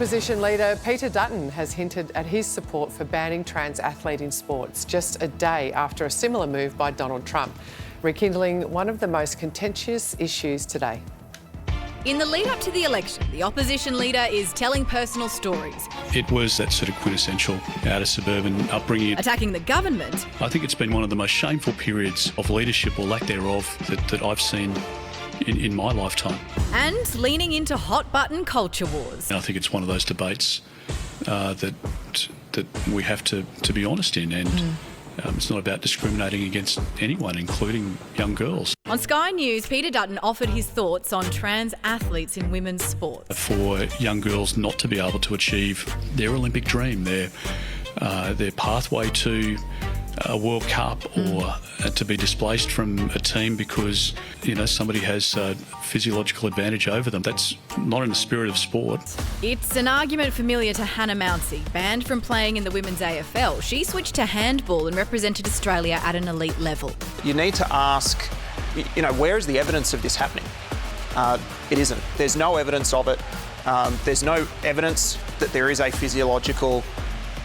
Opposition leader Peter Dutton has hinted at his support for banning trans athletes in sports just a day after a similar move by Donald Trump, rekindling one of the most contentious issues today. In the lead up to the election, the opposition leader is telling personal stories. It was that sort of quintessential outer suburban upbringing. Attacking the government. I think it's been one of the most shameful periods of leadership or lack thereof that I've seen in my lifetime. And leaning into hot-button culture wars. And I think it's one of those debates that we have to be honest in, and it's not about discriminating against anyone, including young girls. On Sky News, Peter Dutton offered his thoughts on trans athletes in women's sports. For young girls not to be able to achieve their Olympic dream, their pathway to a World Cup, or to be displaced from a team because, somebody has a physiological advantage over them. That's not in the spirit of sport. It's an argument familiar to Hannah Mounsey, banned from playing in the women's AFL. She switched to handball and represented Australia at an elite level. You need to ask, where is the evidence of this happening? It isn't. There's no evidence of it. There's no evidence that there is a physiological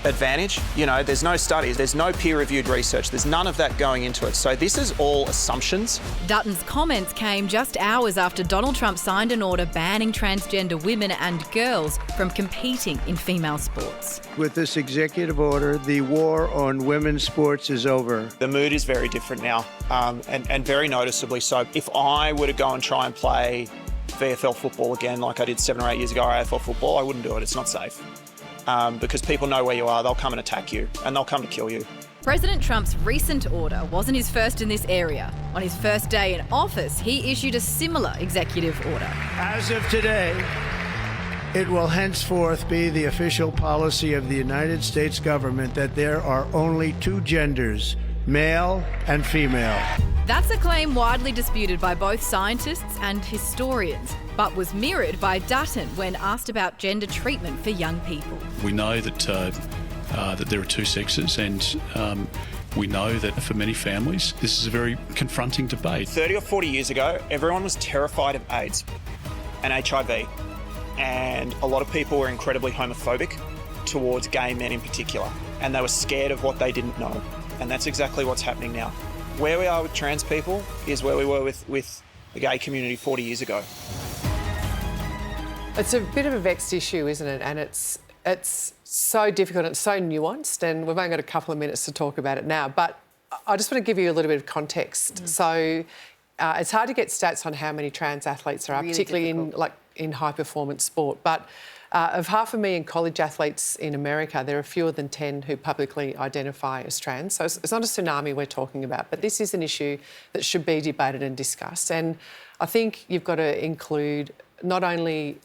advantage. There's no studies, there's no peer-reviewed research, there's none of that going into it. So this is all assumptions. Dutton's comments came just hours after Donald Trump signed an order banning transgender women and girls from competing in female sports. With this executive order, the war on women's sports is over. The mood is very different now, and very noticeably so. If I were to go and try and play VFL football again like I did 7 or 8 years ago, or AFL football, I wouldn't do it. It's not safe. Because people know where you are, they'll come and attack you, and they'll come to kill you. President Trump's recent order wasn't his first in this area. On his first day in office, he issued a similar executive order. As of today, it will henceforth be the official policy of the United States government that there are only two genders, male and female. That's a claim widely disputed by both scientists and historians, but was mirrored by Dutton when asked about gender treatment for young people. We know that there are two sexes, and we know that for many families this is a very confronting debate. 30 or 40 years ago, everyone was terrified of AIDS and HIV, and a lot of people were incredibly homophobic towards gay men in particular, and they were scared of what they didn't know, and that's exactly what's happening now. Where we are with trans people is where we were with the gay community 40 years ago. It's a bit of a vexed issue, isn't it? And it's so difficult, it's so nuanced, and we've only got a couple of minutes to talk about it now. But I just want to give you a little bit of context. So it's hard to get stats on how many trans athletes there are, really, particularly in high-performance sport. But of 500,000 college athletes in America, there are fewer than 10 who publicly identify as trans. So it's not a tsunami we're talking about, but this is an issue that should be debated and discussed. And I think you've got to include not only,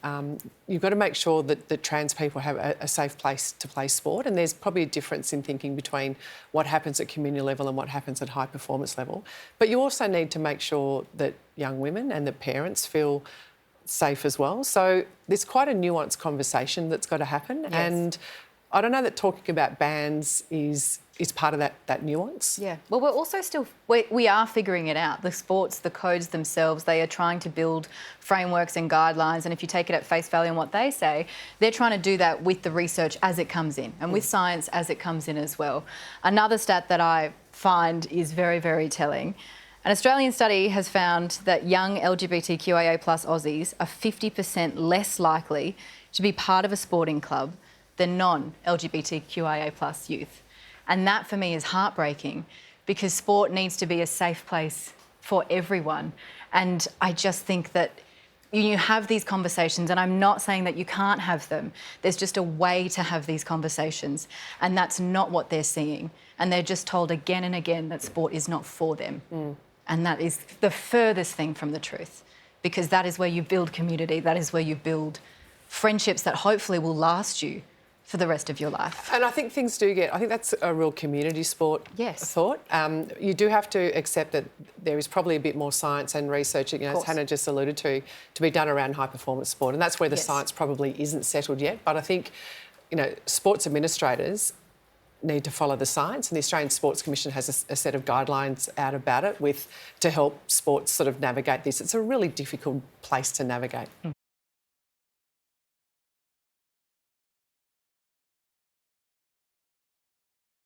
you've got to make sure that trans people have a safe place to play sport, and there's probably a difference in thinking between what happens at community level and what happens at high performance level. But you also need to make sure that young women and that parents feel safe as well. So there's quite a nuanced conversation that's got to happen. Yes. And I don't know that talking about bans is part of that nuance. Yeah. Well, we're also we are figuring it out. The sports, the codes themselves, they are trying to build frameworks and guidelines. And if you take it at face value and what they say, they're trying to do that with the research as it comes in and with science as it comes in as well. Another stat that I find is very, very telling. An Australian study has found that young LGBTQIA+ Aussies are 50% less likely to be part of a sporting club than non-LGBTQIA+ youth. And that for me is heartbreaking, because sport needs to be a safe place for everyone. And I just think that you have these conversations, and I'm not saying that you can't have them. There's just a way to have these conversations, and that's not what they're seeing. And they're just told again and again that sport is not for them. And that is the furthest thing from the truth, because that is where you build community, that is where you build friendships that hopefully will last you for the rest of your life. And I think I think that's a real community sport thought. You do have to accept that there is probably a bit more science and research, as Hannah just alluded to be done around high-performance sport, and that's where the science probably isn't settled yet. But I think, sports administrators need to follow the science, and the Australian Sports Commission has a set of guidelines out about it to help sports sort of navigate this. It's a really difficult place to navigate.